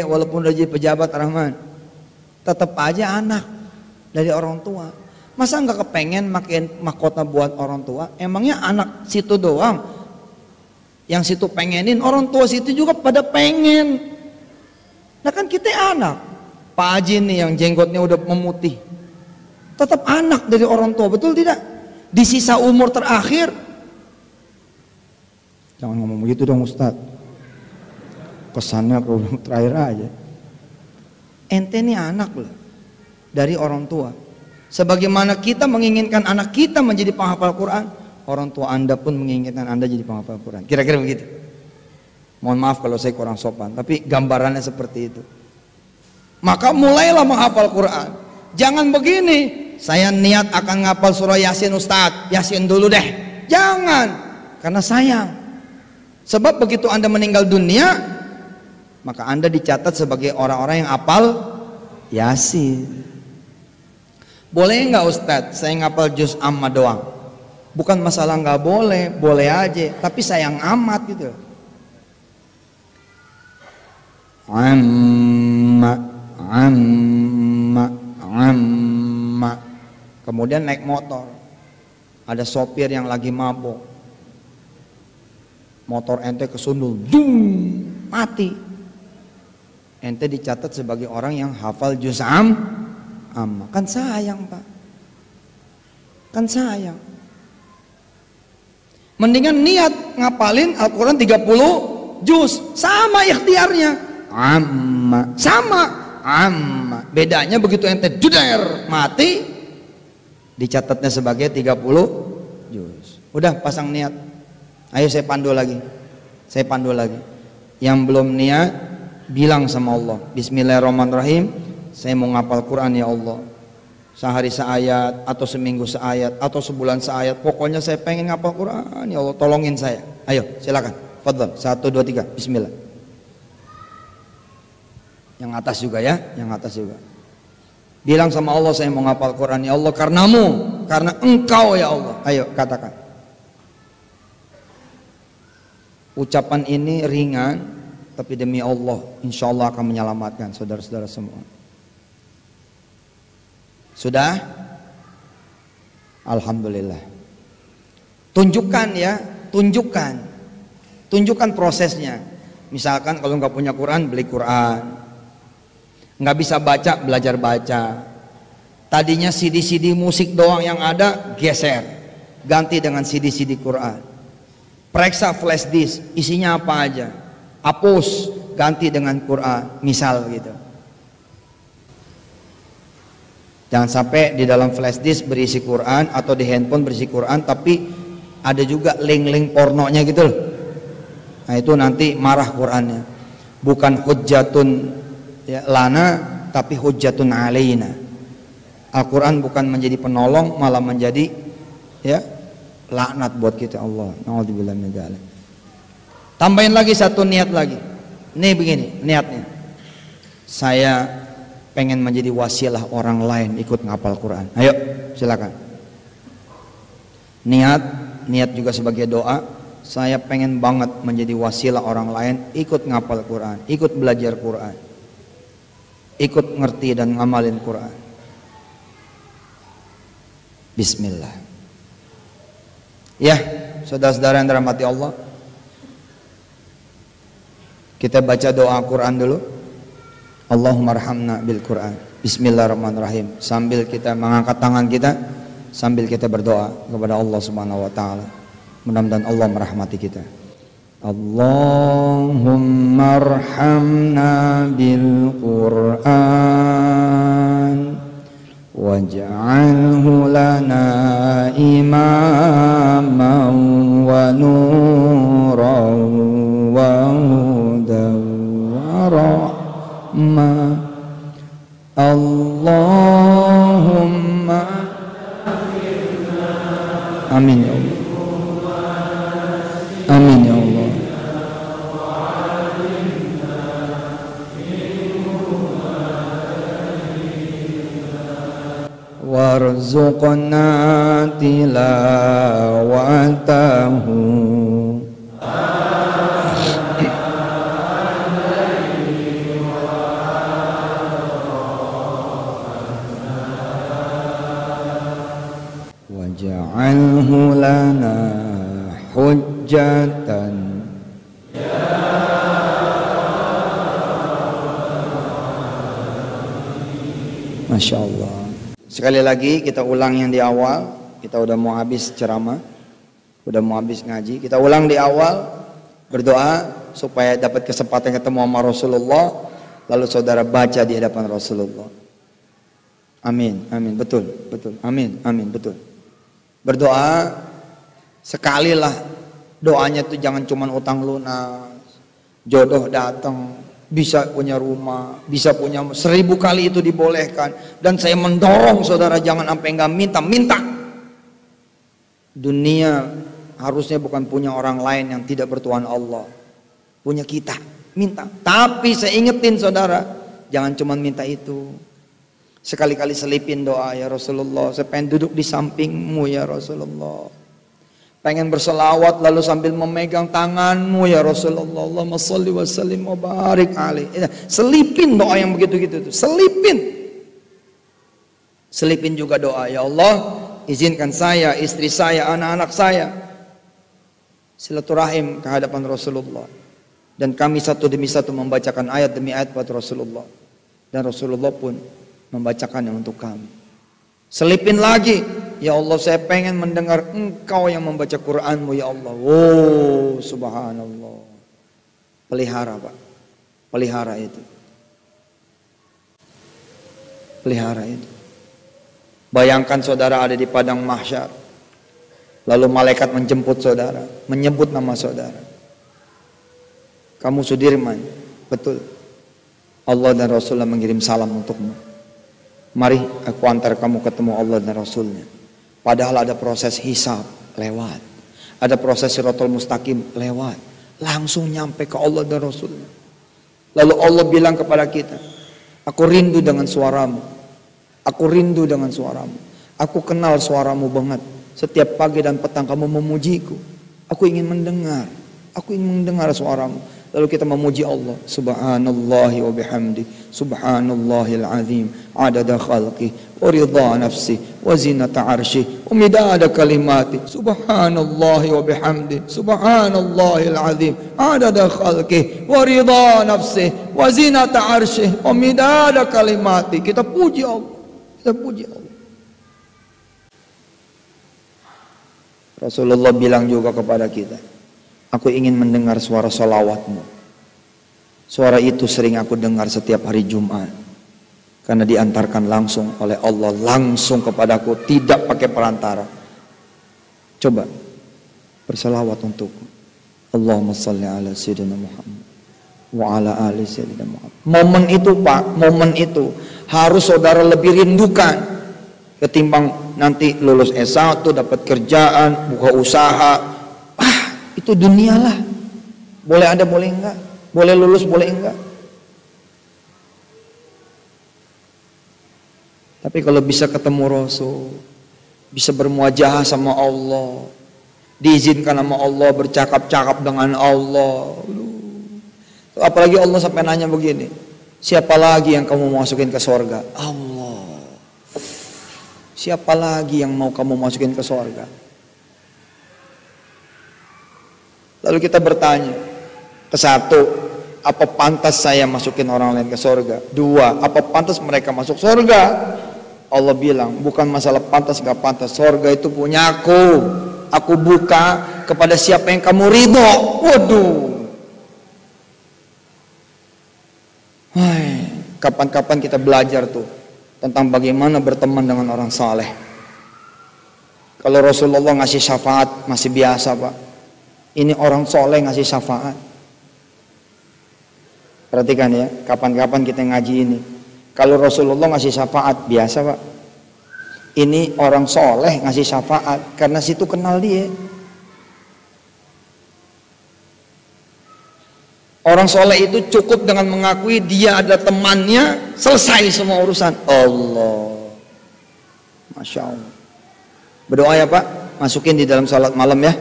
walaupun udah jadi pejabat Rahman, tetap aja anak dari orang tua. Masa nggak kepengen makin mahkota buat orang tua? Emangnya anak situ doang yang situ pengenin, orang tua situ juga pada pengen. Nah kan kita anak. Pak Haji nih yang jenggotnya udah memutih, tetap anak dari orang tua, betul tidak? Di sisa umur terakhir, jangan ngomong begitu dong Ustadz, kesannya ke umur terakhir aja. Ente nih anak loh dari orang tua. Sebagaimana kita menginginkan anak kita menjadi penghafal Quran, orang tua Anda pun menginginkan Anda jadi penghafal Quran. Kira-kira begitu. Mohon maaf kalau saya kurang sopan, tapi gambarannya seperti itu. Maka mulailah menghafal Quran. Jangan begini, saya niat akan ngapal surah Yasin Ustadz, Yasin dulu deh. Jangan, karena sayang. Sebab begitu Anda meninggal dunia, maka Anda dicatat sebagai orang-orang yang hafal Yasin. Boleh nggak Ustadz saya ngapal juz amma doang? Bukan masalah nggak boleh, boleh aja, tapi sayang amat gitu. Amma. Kemudian naik motor, ada sopir yang lagi mabok, motor ente kesundul, mati. Ente dicatat sebagai orang yang hafal juz amma. Kan sayang Pak, kan sayang. Mendingan niat ngapalin Al-Quran 30 juz, sama ikhtiarnya. Sama. Bedanya begitu ente juder mati, dicatatnya sebagai 30 juz. Udah pasang niat. Ayo saya pandu lagi. Yang belum niat bilang sama Allah, Bismillahirrahmanirrahim, saya mau ngapal Quran ya Allah. Sehari seayat, atau seminggu seayat, atau sebulan seayat. Pokoknya saya pengen ngapal Quran ya Allah, tolongin saya. Ayo silakan. Fadhal. 1, 2, 3. Bismillah. Yang atas juga ya, yang atas juga. Bilang sama Allah, saya mau ngapal Quran ya Allah karenamu, karena engkau ya Allah. Ayo katakan. Ucapan ini ringan, tapi demi Allah insya Allah akan menyelamatkan saudara-saudara semua. Sudah? Alhamdulillah. Tunjukkan ya, tunjukkan prosesnya. Misalkan kalau nggak punya Quran, beli Quran. Nggak bisa baca, belajar baca. Tadinya CD-CD musik doang yang ada, geser, ganti dengan CD-CD Quran. Periksa flash disk, isinya apa aja, hapus, ganti dengan Quran, misal gitu. Jangan sampai di dalam flash disk berisi Quran, atau di handphone berisi Quran tapi ada juga link-link pornonya gitu loh. Nah itu nanti marah Qurannya. Bukan hujjatun ya, lana, tapi hujjatun alaina. Al-Quran bukan menjadi penolong, malah menjadi ya laknat buat kita. Allah naudzubillah min dzalik. Tambahin lagi satu niat lagi. Nih begini niatnya, saya pengen menjadi wasilah orang lain ikut ngapal Quran. Ayo silakan. Niat juga sebagai doa. Saya pengen banget menjadi wasilah orang lain ikut ngapal Quran, ikut belajar Quran, ikut ngerti dan ngamalin Quran. Bismillah. Ya, saudara-saudara yang dirahmati Allah, kita baca doa Quran dulu. Allahumma arhamna bil Quran. Bismillahirrahmanirrahim. Sambil kita mengangkat tangan kita, sambil kita berdoa kepada Allah Subhanahu wa taala. Mudah-mudahan Allah merahmati kita. Allahumma arhamna bil Quran waj'alhu lana imaman wa nuran wa hudan wa rahmah. Allahumma amin ya Allah. Amin ya Allah. Warzuqna tilawatahu waj'alhu lana hujjatan. Masya Allah. Sekali lagi kita ulang yang di awal. Kita udah mau habis ceramah, udah mau habis ngaji. Kita ulang di awal, berdoa supaya dapat kesempatan ketemu sama Rasulullah. Lalu saudara baca di hadapan Rasulullah. Amin, amin, betul, betul. Amin, amin, betul. Berdoa sekali lah. Doanya tuh jangan cuma utang lunas, jodoh datang, bisa punya rumah, bisa punya 1000 kali itu dibolehkan. Dan saya mendorong saudara jangan sampai nggak minta. Dunia harusnya bukan punya orang lain yang tidak bertuhan Allah, punya kita. Minta, tapi saya ingetin saudara, jangan cuma minta itu. Sekali-kali selipin doa, ya Rasulullah, saya pengen duduk di sampingmu ya Rasulullah, pengen berselawat lalu sambil memegang tanganmu ya Rasulullah, Allahumma sholli wa sallim wa barik alaihi. Selipin doa yang begitu-gitu tuh, selipin juga doa, ya Allah izinkan saya, istri saya, anak-anak saya silaturahim ke hadapan Rasulullah, dan kami satu demi satu membacakan ayat demi ayat buat Rasulullah, dan Rasulullah pun membacakannya untuk kami. Selipin lagi, ya Allah saya pengen mendengar Engkau yang membaca Qur'anmu ya Allah. Oh subhanallah. Pelihara Pak, pelihara itu, pelihara itu. Bayangkan saudara ada di padang mahsyar, lalu malaikat menjemput saudara, menyebut nama saudara. Kamu Sudirman, betul. Allah dan Rasulullah mengirim salam untukmu. Mari aku antar kamu ketemu Allah dan Rasulnya. Padahal ada proses hisab lewat, ada proses Siratul Mustaqim lewat, langsung nyampe ke Allah dan Rasulnya. Lalu Allah bilang kepada kita, aku rindu dengan suaramu, aku rindu dengan suaramu, aku kenal suaramu banget. Setiap pagi dan petang kamu memujiku, aku ingin mendengar, aku ingin mendengar suaramu. Lalu kita memuji Allah, subhanallahi wa bihamdi, subhanallahil azim, adada khalqi, wa ridha nafsi, wa zinata arshi, wa midada kalimati, subhanallahi wa bihamdi, subhanallahil azim, adada khalqi, wa ridha nafsi, wa zinata arshi, wa midada kalimati. Kita puji Allah, kita puji Allah. Rasulullah bilang juga kepada kita, aku ingin mendengar suara salawatmu. Suara itu sering aku dengar setiap hari Jumat, karena diantarkan langsung oleh Allah, langsung kepadaku, tidak pakai perantara. Coba bersalawat untukku. Allahumma shalli ala sayyidina Muhammad wa ala ali sayyidina Muhammad. Momen itu Pak, momen itu harus saudara lebih rindukan ketimbang nanti lulus S1, dapat kerjaan, buka usaha. Itu dunialah, boleh ada boleh enggak, boleh lulus boleh enggak. Tapi kalau bisa ketemu Rasul, bisa bermuajahah sama Allah, diizinkan sama Allah, bercakap-cakap dengan Allah. Apalagi Allah sampai nanya begini, siapa lagi yang kamu masukin ke surga? Allah. Siapa lagi yang mau kamu masukin ke surga? Lalu kita bertanya, ke-1, apa pantas saya masukin orang lain ke surga? 2, apa pantas mereka masuk surga? Allah bilang, bukan masalah pantas gak pantas, surga itu punya aku buka kepada siapa yang kamu ridho. Waduh, kapan-kapan kita belajar tuh tentang bagaimana berteman dengan orang saleh. Kalau Rasulullah ngasih syafaat masih biasa Pak, ini orang soleh ngasih syafaat. Perhatikan ya, kapan-kapan kita ngaji ini. Kalau Rasulullah ngasih syafaat biasa Pak, ini orang soleh ngasih syafaat karena situ kenal dia. Orang soleh itu cukup dengan mengakui dia ada temannya, selesai semua urusan. Allah, Masya Allah. Berdoa ya Pak, masukin di dalam salat malam ya,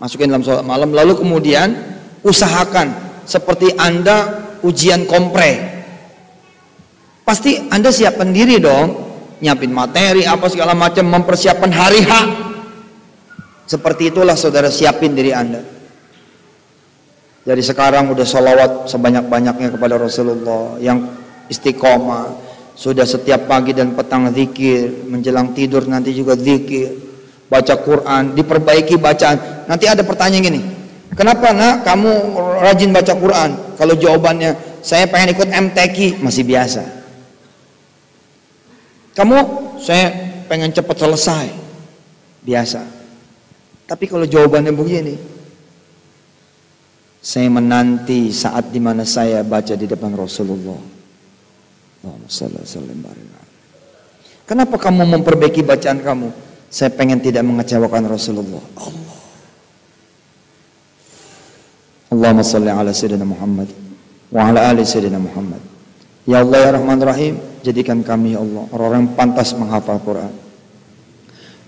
masukin dalam salat malam. Lalu kemudian usahakan seperti Anda ujian kompre. Pasti Anda siapkan diri dong. nyiapin materi apa segala macam, mempersiapkan hari H. Seperti itulah saudara siapin diri Anda. Jadi sekarang udah sholawat sebanyak-banyaknya kepada Rasulullah, yang istiqomah, sudah setiap pagi dan petang zikir, menjelang tidur nanti juga zikir, baca Quran, diperbaiki bacaan. Nanti ada pertanyaan gini, kenapa nak kamu rajin baca Quran? Kalau jawabannya, saya pengen ikut MTQ, masih biasa. Kamu, saya pengen cepat selesai, biasa. Tapi kalau jawabannya begini, saya menanti saat dimana saya baca di depan Rasulullah. Kenapa kamu memperbaiki bacaan kamu? Saya pengen tidak mengecewakan Rasulullah. Allahumma salli ala sayyidina Muhammad wa ala ali sayyidina Muhammad. Ya Allah ya Rahman Rahim, jadikan kami ya Allah orang-orang yang pantas menghafal Quran.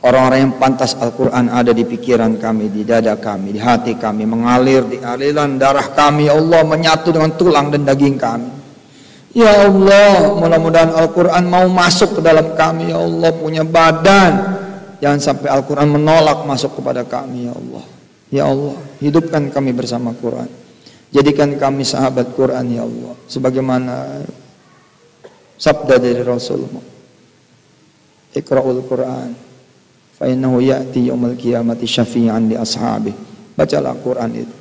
Orang-orang yang pantas Al-Quran ada di pikiran kami, di dada kami, di hati kami, mengalir di aliran darah kami, ya Allah, menyatu dengan tulang dan daging kami. Ya Allah, mudah-mudahan Al-Quran mau masuk ke dalam kami, ya Allah, punya badan. Jangan sampai Al-Quran menolak masuk kepada kami, ya Allah. Ya Allah, hidupkan kami bersama Quran. Jadikan kami sahabat Quran, ya Allah. Sebagaimana sabda dari Rasulullah, Iqra'ul Quran fa innahu ya'ti yaumil qiyamati syafi'an li ashabi. Bacalah Quran itu,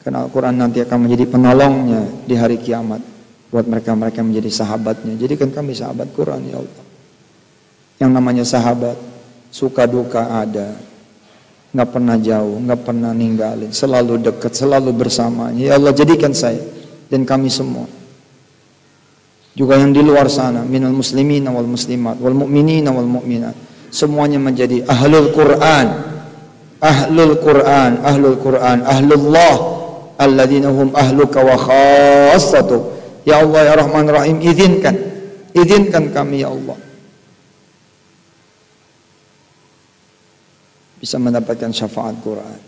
karena Al-Quran nanti akan menjadi penolongnya di hari kiamat buat mereka-mereka yang menjadi sahabatnya. Jadikan kami sahabat Quran, ya Allah. Yang namanya sahabat, suka duka ada, nggak pernah jauh, nggak pernah ninggalin, selalu dekat, selalu bersamanya. Ya Allah, jadikan saya dan kami semua, juga yang di luar sana, minal muslimin wal muslimat wal mu'minin wal mu'minat, semuanya menjadi ahlul Quran, ahlul Quran, ahlul Quran, ahlullah, alladzina hum ahluka wa khassatu. Ya Allah ya Rahman Rahim, izinkan kami ya Allah bisa mendapatkan syafaat Quran.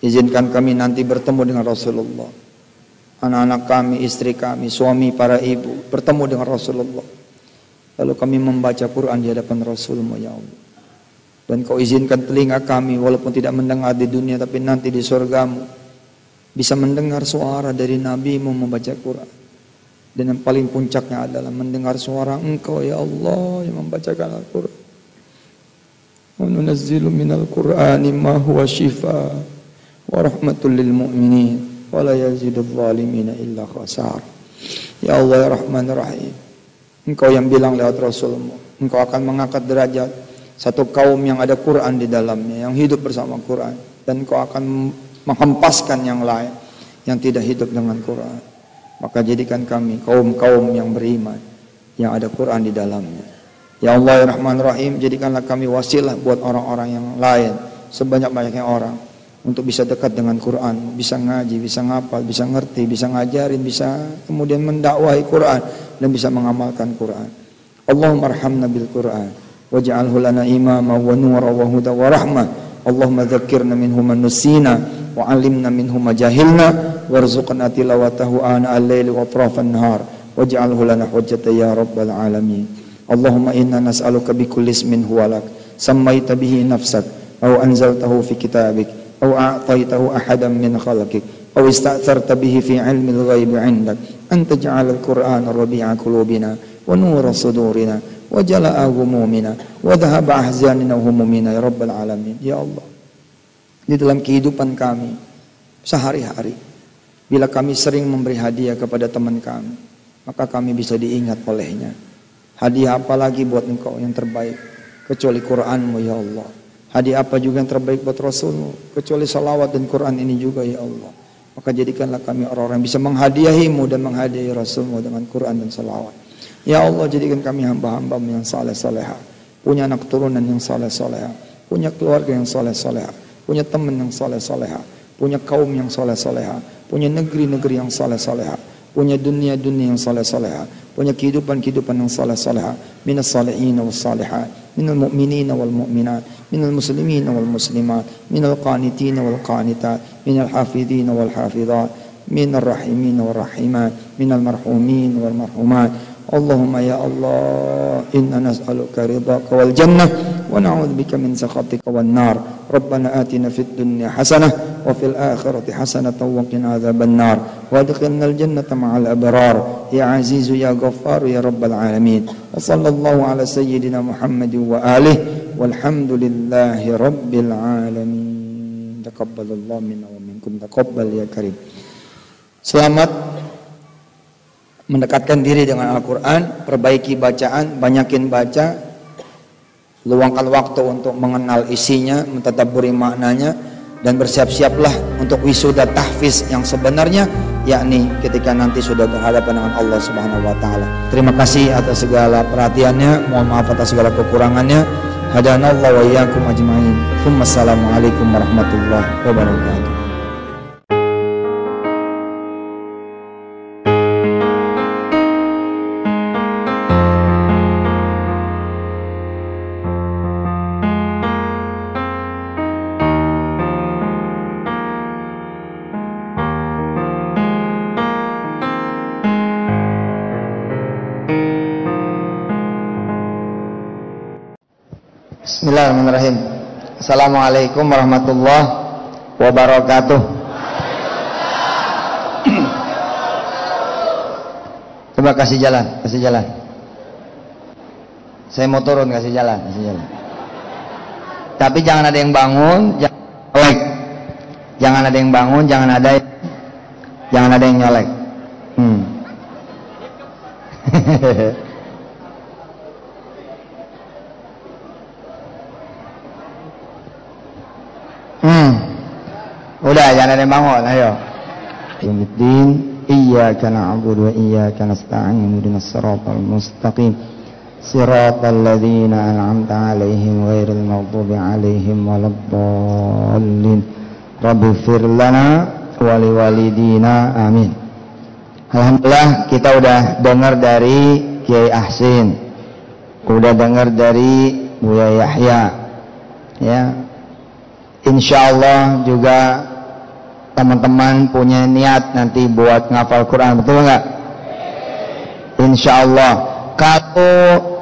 Izinkan kami nanti bertemu dengan Rasulullah, anak-anak kami, istri kami, suami, para ibu bertemu dengan Rasulullah, lalu kami membaca Quran di hadapan Rasulullah, ya Allah. Dan kau izinkan telinga kami walaupun tidak mendengar di dunia, tapi nanti di surgamu bisa mendengar suara dari Nabi-Mu membaca Quran. Dan yang paling puncaknya adalah mendengar suara Engkau ya Allah yang membacakan Al-Quran. Wa nunazzilu minal Qur'ani ma huwa shifaa wa rahmatul lil mu'minin wa la yazidul zalimina illa khasar. Ya Allah ya Rahman Rahim, Engkau yang bilang lewat Rasulmu, Engkau akan mengangkat derajat satu kaum yang ada Quran di dalamnya, yang hidup bersama Quran, dan Engkau akan menghempaskan yang lain yang tidak hidup dengan Quran. Maka jadikan kami kaum-kaum yang beriman, yang ada Quran di dalamnya. Ya Allah ya Rahman Rahim, jadikanlah kami wasilah buat orang-orang yang lain, sebanyak-banyaknya orang, untuk bisa dekat dengan Quran, bisa ngaji, bisa ngapal, bisa ngerti, bisa ngajarin, bisa kemudian mendakwahi Quran, dan bisa mengamalkan Quran. Allahumma arhamna bil Quran waj'alhu lana imama wa nura wa huda wa rahmah. Allahumma dzakkirna minhu man nusina wa 'allimna minhu ma jahilna warzuqna tilawatahu ana al-laili wa atrafan nahar waj'alhu lana hujjatan ya rabbal alamin. Allahumma inna nas'aluka bi kulli ismin huwa lak sammaita bihi nafsak aw anzaltahu fi kitabik aw a'taytahu ahadan min khalqik aw ista'tharta bihi fi 'ilmi al-ghaibi 'indak an taj'ala al-Qur'ana rabi'a qulubina wa nura sudurina wa jala'a ghumumina wa dhahaba ahzanina wa humumina ya rabbal alamin. Ya Allah, di dalam kehidupan kami sehari-hari, bila kami sering memberi hadiah kepada teman kami, maka kami bisa diingat olehnya. Hadiah apa lagi buat Engkau yang terbaik kecuali Quran-Mu ya Allah. Hadiah apa juga yang terbaik buat Rasul-Mu kecuali salawat dan Quran ini juga ya Allah. Maka jadikanlah kami orang-orang yang bisa menghadiahi-Mu dan menghadiahi Rasul-Mu dengan Quran dan salawat. Ya Allah, jadikan kami hamba-hamba-Mu yang saleh-salehah, punya anak turunan yang saleh-salehah, punya keluarga yang saleh-salehah, punya teman yang saleh-salehah, punya kaum yang saleh-salehah, punya negeri-negeri yang saleh-salehah, punya dunia-dunia yang saleh-salehah, punya kehidupan-kehidupan yang saleh-salehah, minas salihin was salihat, minal mu'minin wal mu'minat, minal muslimin wal muslimat, minal qanitin wal qanitat, minal hafidhin wal hafidhat, minal rahimin wal rahimat, minal marhumin wal marhumat. Allahumma ya Allah, inna nas'aluka ridhaka wal jannah wa na'udzubika min sakhatika wan nar. Rabbana atina fid dunya hasanah wa fil akhirati hasanatan wa qina adzaban nar. Wa adkhilnal jannata ma'al abrar. Ya azizu ya ghaffar ya rabbal alamin. Wa sallallahu ala sayyidina Muhammadin wa alihi walhamdulillahi rabbil alamin. Taqabbalallahu minna wa minkum, taqabbal ya karim. Selamat mendekatkan diri dengan Al-Quran, perbaiki bacaan, banyakin baca, luangkan waktu untuk mengenal isinya, mentadabburi maknanya, dan bersiap-siaplah untuk wisuda tahfiz yang sebenarnya, yakni ketika nanti sudah berhadapan dengan Allah Subhanahu wa taala. Terima kasih atas segala perhatiannya, mohon maaf atas segala kekurangannya. Hadanallahu wa iyyakum ajmain. Wassalamualaikum warahmatullahi wabarakatuh. Bismillahirrahmanirrahim. Assalamualaikum warahmatullahi wabarakatuh. Coba kasih jalan, kasih jalan. Saya mau turun, kasih jalan, kasih jalan. Tapi jangan ada yang bangun, jangan nyolek. Jangan ada yang bangun, jangan ada yang nyolek. Udah, jangan ada yang bangun, ayo. Yaumiddin, iyyaka na'budu wa iyyaka nasta'in, ihdinas siratal mustaqim, siratal ladzina an'amta 'alaihim ghairil maghdubi 'alaihim waladdallin. Rabbighfir lana wa liwalidina, amin. Alhamdulillah, kita udah dengar dari Kiai Ahsin, udah dengar dari Buya Yahya, ya. Insyaallah juga teman-teman punya niat nanti buat ngafal Quran, betul nggak? Insyaallah. Kalau